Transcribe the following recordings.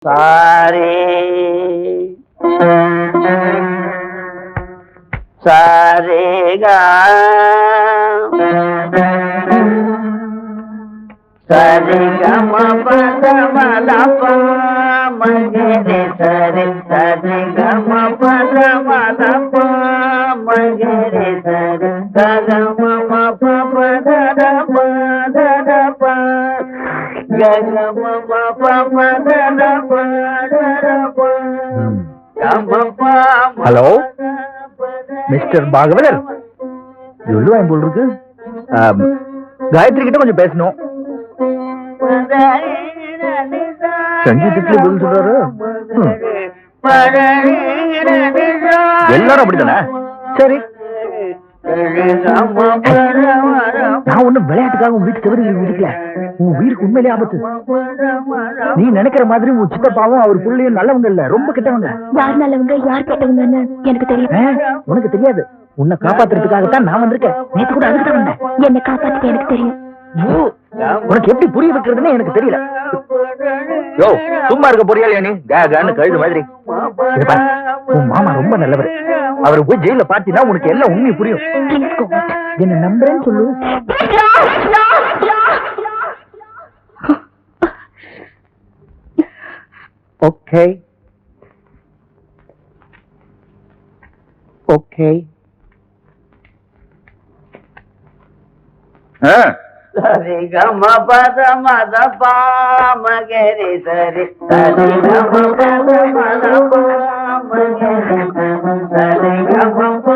சாரே சாரேகா சரிகம பதமதப மகரே சரி சரிகம பதமதப மகரே சரி கதம பபதரப தரப கதம பபதரப தரப கமப. ஹலோ மிஸ்டர் பாகவதர், சொல்லுவாங்க போல் இருக்கு. காயத்ரி கிட்ட கொஞ்சம் பேசணும். சங்கீதத்துல பதில் சொல்றாரு. எல்லாரும் அப்படித்தானே? சரி, நான் ஒண்ணும் விளையாட்டுக்காக உன் வீட்டு தவிர இருக்கல. உன் வீட்டுக்கு உண்மையிலே ஆபத்து. நீ நினைக்கிற மாதிரி உன் சித்தப்பாவும் அவர் புள்ளையும் நல்லவங்க இல்ல, ரொம்ப கெட்டவங்க. யார் நல்லவங்க யார் கெட்டவங்கன்னு எனக்கு தெரியும். உனக்கு தெரியாது. உன்னை காப்பாத்துறதுக்காகத்தான் நான் வந்திருக்கேன். நேற்று கூட அதுக்கு வந்தேன். என்னை காப்பாத்துக்க எனக்கு தெரியும். உனக்கு எப்படி புரிய வைக்கிறதுன்னு எனக்கு தெரியல. யோ, சும்மா இருக்க பொறியாளியா நீ? கேன்னு கழுது மாதிரி. உன் மாமா ரொம்ப நல்லவர். அவரை போய் ஜெயில பாத்தீங்கன்னா உனக்கு எல்லாம் உண்மை புரியும். என்ன நம்புறேன்னு சொல்லு. Okay okay. சரிகம பதமதப மகரே சரி சரிகம பதமதப மகரே சரிகம.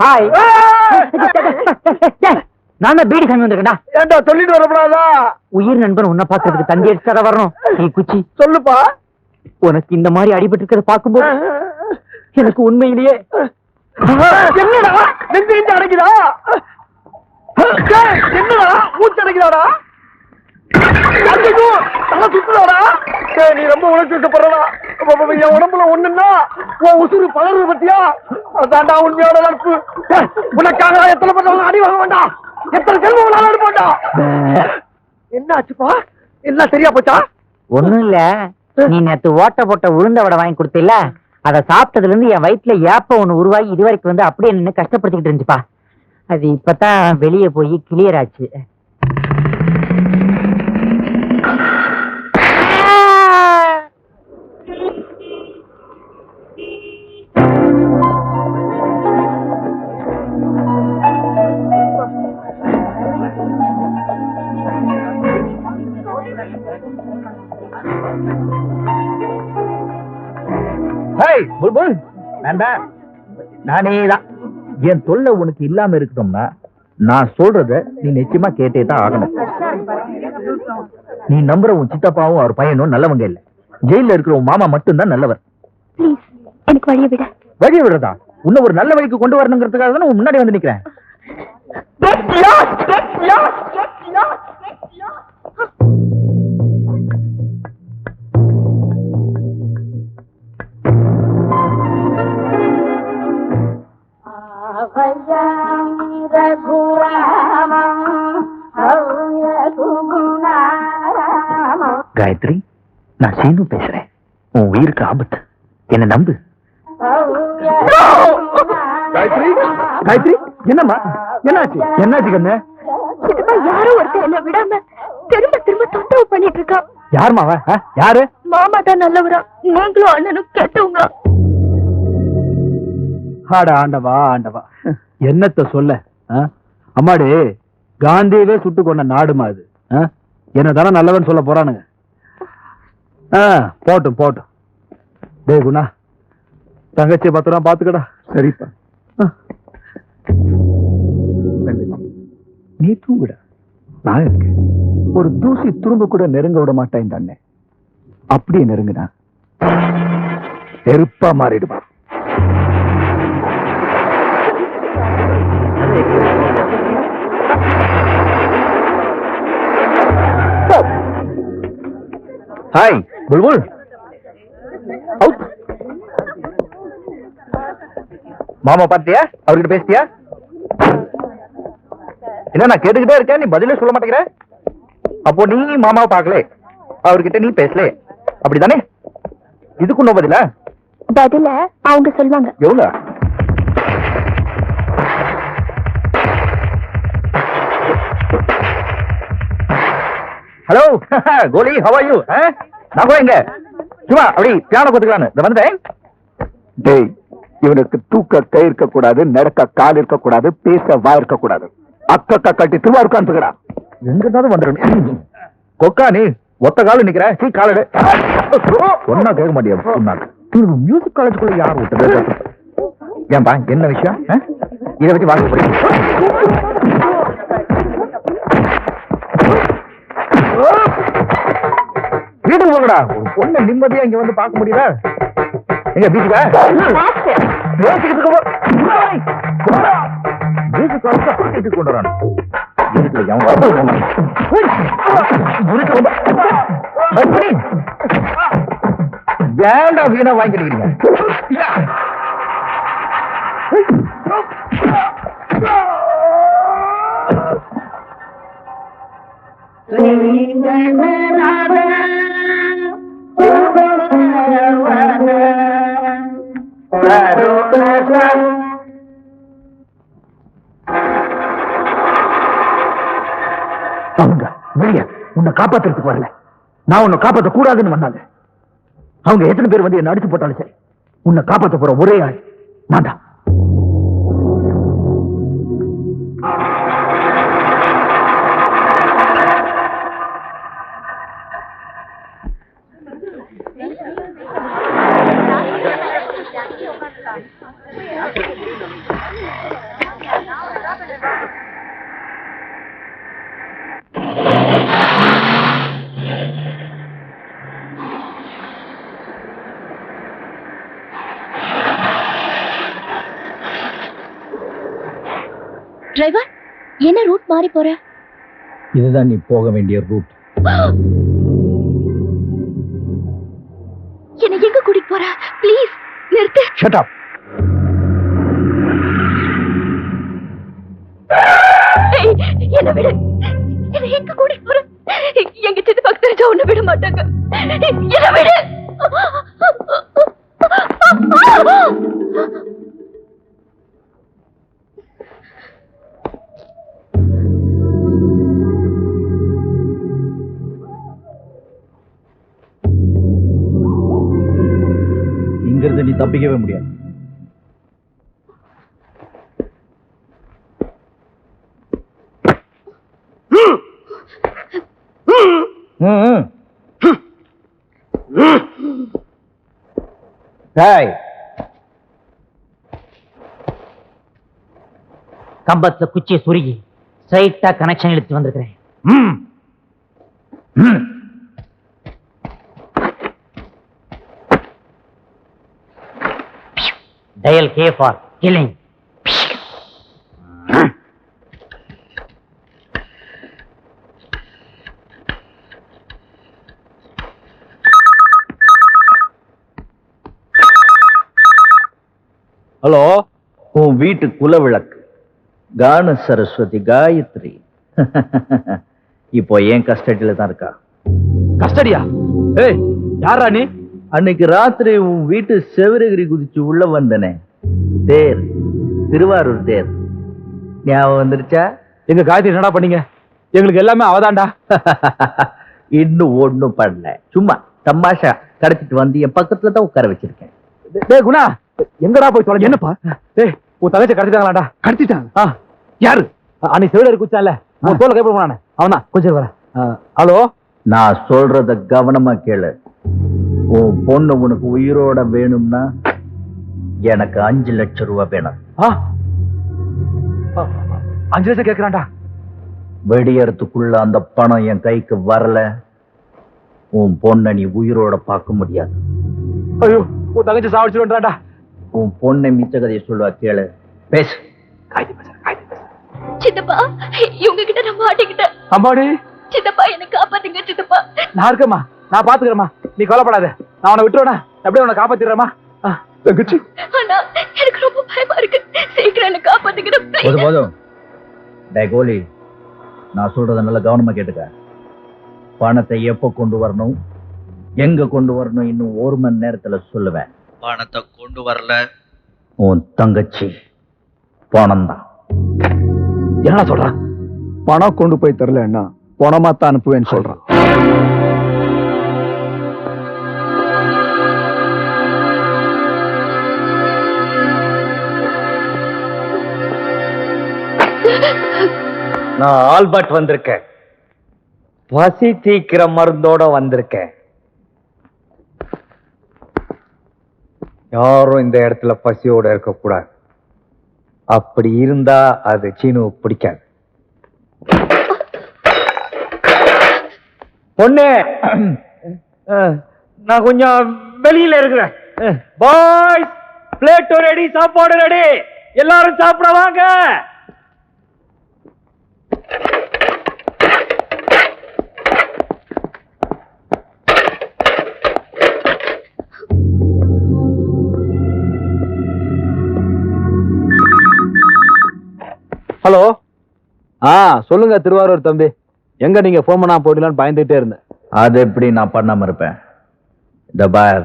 ஹாய். நான் பீடி சாமி வந்திருக்கேன்டா. ஏண்டா சொல்லிட்டு வரப்படாதா? உயிர் நண்பன் உன்னை பாக்குறதுக்கு தந்தி அடிச்சார வரணும். நீ குச்சி சொல்லுப்பா. உனக்கு இந்த மாதிரி அடிபட்டு இருக்கிறத பாக்கும்போது எனக்கு உண்மையிலேயே என்னடா நெஞ்சு நெஞ்சு அடைக்குதா? என்னடா மூச்சு அடைக்குதாடா? தலை சுத்துதாடா? நீ ரொம்ப உழைச்சு விட்டுப்படுறா. என் உடம்புல ஒண்ணுன்னா உன் உசுறு பலரு பத்தியா? அதான்டா உண்மையோட நட்பு. உனக்காக எத்தனை பேர் அடி வாங்க வேண்டாம், எத்தனை செல்வம் அனுப்ப. என்ன ஆச்சுப்பா? எல்லாம் சரியா போச்சா? ஒண்ணும் இல்ல. நீ நேத்து ஓட்ட போட்ட உளுந்த வடை வாங்கி கொடுத்தில்ல, அதை சாப்பிட்டதுல இருந்து என் வயிற்றுல ஏப்ப ஒண்ணு உருவாகி இதுவரைக்கும் வந்து அப்படியே நின்று கஷ்டப்படுத்திக்கிட்டு இருந்துச்சுப்பா. அது இப்பதான் வெளியே போய் கிளியர் ஆச்சு. நானேதான். என் தொல்லை உனக்கு இல்லாம இருக்கணும்னா நான் சொல்றத நீ நிச்சயமா கேட்டே தான் ஆகணும். நீ நம்புற உன் சித்தப்பாவும் அவர் பையனும் நல்லவங்க இல்ல. ஜெயில இருக்கிற உன் மாமா மட்டும்தான் நல்லவர். எனக்கு வழிய விட. வழிய விடுறதா? உன்ன ஒரு நல்ல வழிக்கு கொண்டு வரணுங்கிறதுக்காக தான் முன்னாடி வந்து நிக்கிறேன். காயத்ரி, நான் சீனு பேசுறேன். உன் உயிருக்கு ஆபத்து. என்ன நம்பு. காயத்ரி, காயத்ரி, என்னம்மா? என்னாச்சு? என்னாச்சு கண்ணு? யாரோ ஒருத்தர் என்ன விடாம திரும்ப திரும்ப தொந்தரவு பண்ணிட்டு இருக்கா. யார் மாவ? யாரு? மாமா தான் நல்லவரா, நீங்களும் அண்ணனும் கெட்டவங்க. ஆண்டவா ஆண்டவா, என்னத்த சொல்ல? அம்மாடி, காந்தியவே சுட்டு கொண்ட நாடுமா அது? என்ன தானே நல்லவன் சொல்ல போறானுங்க. போட்டும் போட்டும். டே குணா, தங்கச்சி பத்திரம் பாத்துக்கடா. சரிப்பா. நீ தூங்குட, நான் இருக்கேன். ஒரு தூசி துரும்பு கூட நெருங்க விட மாட்டேன் இந்த அண்ணன். அப்படியே நெருங்குனா நெருப்பா மாறிடுமா. ஹாய் புல்புல். அவுட். மாமா பார்த்தியா? அவர்கிட்ட பேசிட்டியா? என்ன நான் கேட்டுக்கிட்டே இருக்கேன், நீ பதிலே சொல்ல மாட்டேங்கிற. அப்போ நீ மாமாவை பார்க்கல, அவர்கிட்ட நீ பேசல, அப்படித்தானே? இதுக்கு இன்னும் பதில அவங்க சொல்லுவாங்க. எவ்வளவு? Hello Kohli, how are you? நான் கூட இங்க சும்மா அப்படி பியானோ கத்துக்கலான்னு வந்தேன். டேய், இவனுக்கு தூக்க கை இருக்க கூடாது, நடக்க கால் இருக்க கூடாது, பேச வா இருக்க கூடாது. அக்கா கட்டி திருவா இருக்கான்னுடா. எங்க இருந்தாலும் வந்துடும். கொக்கா நீ ஒத்த காலம் நிக்கிற, சீ காலடு ஒன்னா கேட்க மாட்டியா? மியூசிக் காலேஜுக்குள்ள யார் விட்டது? ஏன்பா என்ன விஷயம்? இதை வச்சு வாங்க போறீங்க? வீட்டுக்கு போகடா. ஒரு பொண்ணை நிம்மதியா இங்க வந்து பார்க்க முடியல. எங்க வீட்டுக்கா? மியூசிக் காலேஜ் கொண்டு வரான். ஏண்டா வீணா வாங்கிக்கிறீங்க? அவங்க வெளிய உன்னை காப்பாத்துறதுக்கு வரல, நான் உன்னை காப்பாற்ற கூடாதுன்னு வந்தாங்க. அவங்க எத்தனை பேர் வந்து என்ன அடிச்சு போட்டாலும் சரி, உன்னை காப்பாற்ற போற ஒரே ஆள் நான் தான். டிரைவர், என்ன ரூட் மாறி போற? இதுதான் நீ போக வேண்டிய ரூட். என்ன எங்க கூட்டிட்டு போற? ப்ளீஸ் நிறுத்து. Shut up. என்ன விடு. என்ன எங்க கூட்டிட்டு போற? எங்க சித்து பக்கத்துல தெரிஞ்சா உன்னை விட மாட்டாங்க. என்ன விடு. இங்கிருந்து நீ தப்பிக்கவே முடியாது. கம்பத்துல குச்சியை சுருகி ஸ்ட்ரைட்டா கனெக்ஷன் இழுத்து வந்திருக்கிறேன். Dial K for killing. Hello, உன் வீட்டு குலவிளக்கு கான சரஸ்வதி காயத்ரி இப்போ ஏன் கஸ்டடியில தான் இருக்கா. கஸ்டடியா? ஏய், யாரா நீ? அன்னைக்கு ராத்திரி உன் வீட்டு செவரகிரி குதிச்சு உள்ள வந்தனே, தேர், திருவாரூர் தேர், ஞாபகம் வந்துருச்சா? எங்க காயத்ரி என்னடா பண்ணீங்க? எங்களுக்கு எல்லாமே அவதான்டா. இன்னும் ஒண்ணும் பண்ணல, சும்மா தமாஷா கடத்திட்டு வந்து என் பக்கத்துல தான் உட்கார வச்சிருக்கேன். டேய் குணா, எங்கடா போய் தொலை? என்னப்பா? டேய், உன் தங்கச்சி கடத்திட்டாங்களாடா? கடத்திட்டாங்க? யாரு? அன்னைக்கு செவிலர் குச்சான்ல, உன் தோலை கைப்பட போனானே, அவன்தான். கொஞ்சம் வர. ஹலோ, நான் சொல்றத கவனமா கேளு. உன் பொண்ணு உனக்கு உயிரோட வேணும்னா எனக்கு 5 லட்சம் ரூபாய் வேணும். 5 லட்சம் கேட்கிறான்டா. வெடியறதுக்குள்ள அந்த பணம் என் கைக்கு வரல, உன் பொண்ணை நீ உயிரோட பார்க்க முடியாது. ஐயோ, உன் தங்கச்சி சாவடிச்சுடுறான்டா. உன் பொண்ணை மிச்ச கதையை சொல்லுவா, கேளு. பேசு. சித்தப்பா, இவங்க கிட்ட நான் மாட்டிக்கிட்டேன். அம்மாடி, சித்தப்பா என்ன காப்பாத்துங்க சித்தப்பா. நான் இருக்கேம்மா. நான் பாத்துக்கிறேம்மா, நீ கவலைப்படாத. நான் உன்னை விட்டுருவேனா? அப்படியே உன்னை காப்பாத்திடுறேம்மா. தங்கச்சி ஆனா எனக்கு ரொம்ப பயமா இருக்கு. சீக்கிரம் என்ன காப்பாத்துக்கிறேன். போதும் போதும். டேய் கோலி, நான் சொல்றத நல்லா கவனமா கேட்டுக்க. பணத்தை எப்போ கொண்டு வரணும், எங்க கொண்டு வரணும், இன்னும் 1 மணி நேரத்துல சொல்லுவேன். பணத்தை கொண்டு வரல, உன் தங்கச்சி பணம் தான். என்ன சொல்றான்? பணம் கொண்டு போய் தரலன்னா பணமா தான் அனுப்புவேன்னு சொல்றான். நான் ஆல்பர்ட் வந்திருக்கேன். பசி தீக்கிற மருந்தோட வந்திருக்கேன். யாரும் இந்த இடத்துல பசியோட இருக்கக்கூடாது. அப்படி இருந்தா அது சீனு பிடிக்காது. பொண்ணு, நான் கொஞ்சம் வெளியில இருக்கிறேன். பாய்ஸ், பிளேட் ரெடி, சாப்பாடு ரெடி, எல்லாரும் சாப்பிட வாங்க. ஹலோ. சொல்லுங்க திருவாரூர் தம்பி, எங்க நீங்க போன் பண்ணா போடலான்னு பயந்துட்டே இருந்தேன். அது எப்படி நான் பண்ணாம இருப்பேன்? இந்த பார்,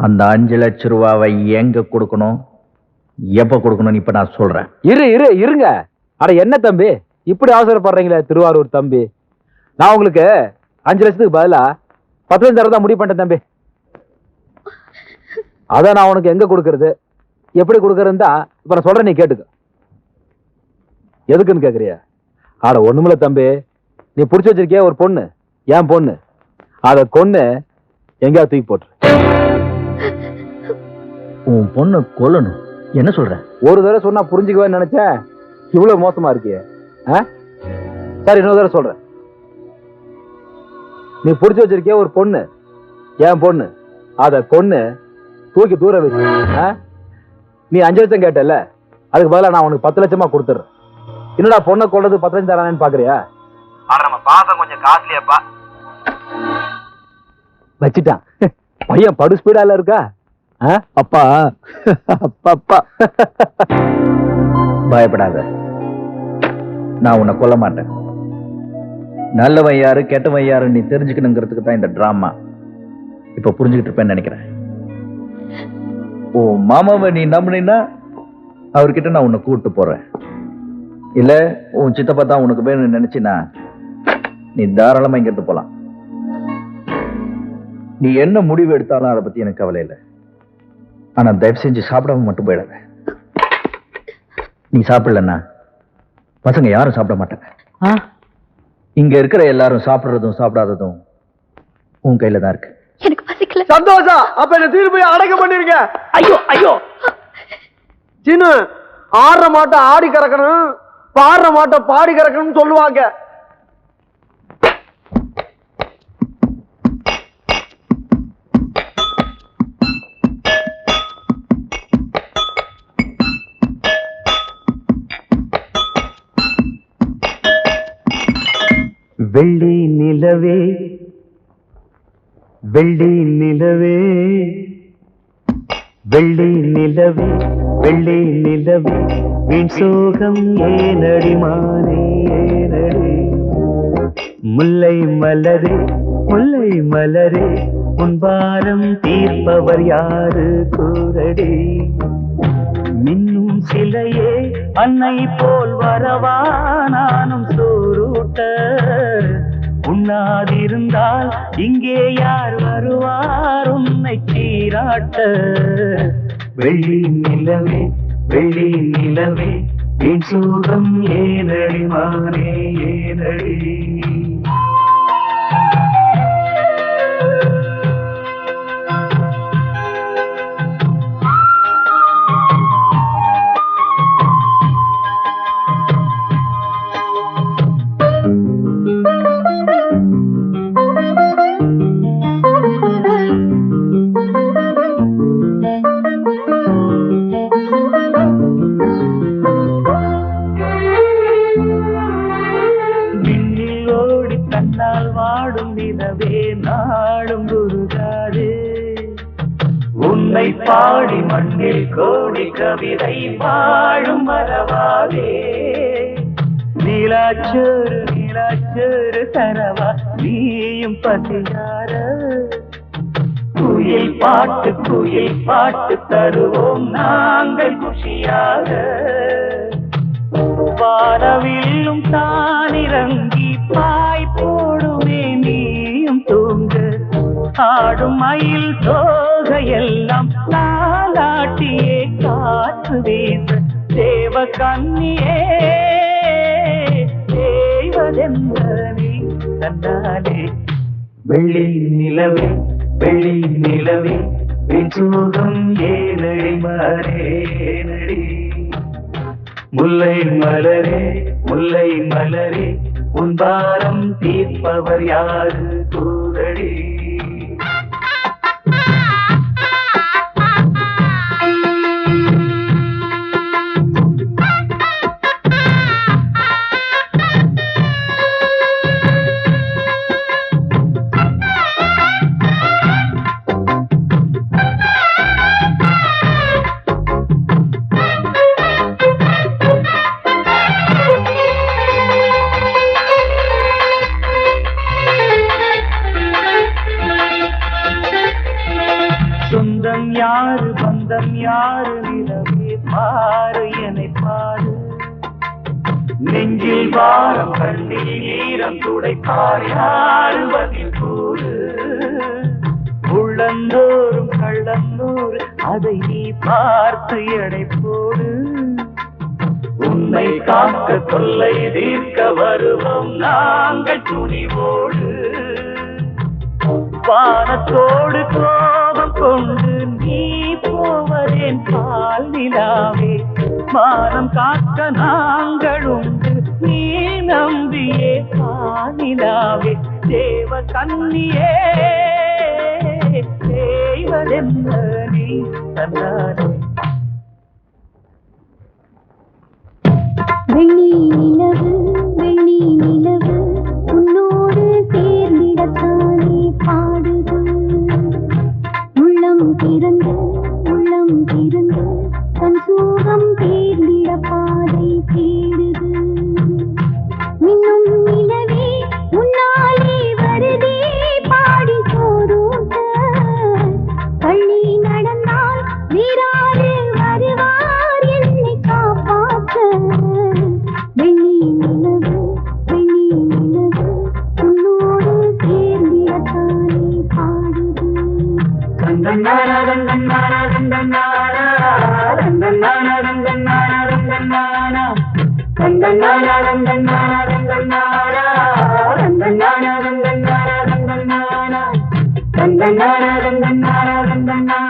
அந்த 5 லட்சம் ரூபாவை எங்க கொடுக்கணும், எப்ப கொடுக்கணும் இப்ப நான் சொல்றேன். இருங்க. அட என்ன தம்பி இப்படி அவசரப்படுறீங்களே திருவாரூர் தம்பி? நான் உங்களுக்கு 5 லட்சத்துக்கு பதிலா 10 லட்சம் தரதான் முடிவு பண்ணிட்டேன் தம்பி. அதான் நான் உனக்கு எங்க கொடுக்கறது, எப்படி கொடுக்கறதுன்னு தான் இப்ப நான் சொல்றேன், நீ கேட்டுக்க. எதுக்குன்னு கேக்குறியா? ஆட ஒண்ணுமில்ல தம்பி, நீ புடிச்சு வச்சிருக்கிய ஒரு பொண்ணு, என் பொண்ணு, அத கொன்னு எங்கேயாவது தூக்கி போட்டு. உன் பொண்ணு கொல்லணும்? என்ன சொல்ற? ஒரு தடவை சொன்னா புரிஞ்சுக்குவேன்னு நினைச்சேன், இவ்வளவு மோசமா இருக்கிய. சரி, இன்னொரு தடவை சொல்றேன். நீ புடிச்சு வச்சிருக்கிய ஒரு பொண்ணு, என் பொண்ணு, அத கொன்னு தூக்கி தூர வச்சு. நீ 5 லட்சம் கேட்டல, அதுக்கு பதிலா நான் உனக்கு 10 லட்சமா கொடுத்துறேன். என்னடா பொண்ணை கொள்றது 10 லட்சம் தரானேன்னு பாக்குறியா? நம்ம பாசம் கொஞ்சம் காஸ்ட்லியாப்பா. வச்சிட்டான் பையன், படு ஸ்பீடால இருக்கா. அப்பா அப்பா பயப்படாத, நான் உன்னை கொல்ல மாட்டேன். நல்லவன் யாரு கெட்டவன் யாரு நீ தெரிஞ்சுக்கணுங்கிறதுக்கு தான் இந்த டிராமா. இப்ப புரிஞ்சுக்கிட்டு இருப்பேன்னு நினைக்கிறேன். ஓ மாமாவை நீ நம்பினா அவர்கிட்ட நான் உன்னை கூப்பிட்டு போறேன். இல்ல உன் சித்தப்பா தான் உனக்கு வேணும்னு நினைச்சினா நீ தாராளமா இங்கிருந்து போலாம். நீ என்ன முடிவு எடுத்தாலும் அதை பத்தி எனக்கு கவலை இல்லை. ஆனா தயவு செஞ்சு சாப்பிடாம மட்டும் போயிடாத. நீ சாப்பிடலன்னா பசங்க யாரும் சாப்பிட மாட்டாங்க. இங்க இருக்கிற எல்லாரும் சாப்பிடுறதும் சாப்பிடாததும் உன் கையில தான் இருக்கு. எனக்கு பசிக்கல. சந்தோஷம். அப்ப என்ன தீர்ப்பு அடக்க பண்ணிருக்க. ஐயோ ஐயோ, சின்ன ஆடுற மாட்டை ஆடி கறக்கணும், பாடுற மாட்டை பாடி கறக்கணும்னு சொல்லுவாங்க. வெள்ளி நிலவே வெள்ளி நிலவே வெள்ளி நிலவே வெள்ளி நிலவே வீண் சோகம் ஏனடி மானே ஏனடி. முல்லை மலரே முல்லை மலரே உன் பாரம் தீர்ப்பவர் யாரு கூரடி. மின்னும் சிலையே அன்னை போல் வரவா நானும் சோறுட்ட. உண்ணாதிருந்தால் இங்கே யார் வருவார் உன்னை சீராட்ட. வெள்ளி நிலவே வெள்ளி நிலவே வீண் சோகம் ஏனடி மானே ஏனடி. விண்ணில் உன்னை பாடி மண்ணில் கோடி கவிதை வாழும் மரவாதே நீலாச்சோறு நீலாச்சோறு தரவா நீயும் பசியார குயில் பாட்டு தருவோம் நாங்கள் குஷியாக வானவில்லும் தானிறங்கி பாய் போடுமே நீயும் தூங்க ஆடும் மயில் தோகையெல்லாம் தாலாட்டியே காற்று வீச தேவ கண்ணியே தேவதென்ற நீ கண்ணாலே வெள்ளி நிலவே விசுகம் ஏனடி மாறேனடி முல்லை மலரே உன் பாரம் தீர்ப்பவர் யாரு கூறடி சொந்தம் யாரு பந்தம் யாரு நிலவே பாரு என்னை பாரு நெஞ்சில் வாரம் கண்ணில் ஈரம் துடைப்பார் யாரு பதில் கூறு உள்ளந்தோறும் கள்ளந்தோறு அதை நீ பார்த்து எடை போடு உன்னை காக்க தொல்லை தீர்க்க வருவோம் நாங்கள் துணிவோடு வானத்தோடு கோபம் கொண்டு நீ போவதேன் பால் நிலாவே மானம் காக்க நாங்கள் உண்டு நீ நம்பியே பாலிலாவே தேவ கண்ணியே தேவதென்ன நீ தன்னானே வெள்ளி நிலவு உன்னோடு சேர்ந்திடத்தானே பாடுது உள்ளம் திறந்து தன் சூகம் தேர்ந்திட பாதை தேடுது மின்னும் நிலவே முன்னாலே வருதே பாடி சோறுட்ட பள்ளி நடந்தால் வீராறு வருவார் என்னை காப்பாற்ற வெள்ளி நிலவு உன்னோடு சேர்ந்திடத்தானே பாடுது தந்தன்னாரா தந்தன்னாரா தந்தன்னாரா தந்தன்னாரா தந்தன்னாரா தந்தன்னாரா தந்தன்னாரா தந்தன்னாரா தந்தன்னாரா தந்தன்னாரா தந்தன்னாரா தந்தன்னாரா தந்தன்னாரா தந்தன்னாரா தந்தன்னாரா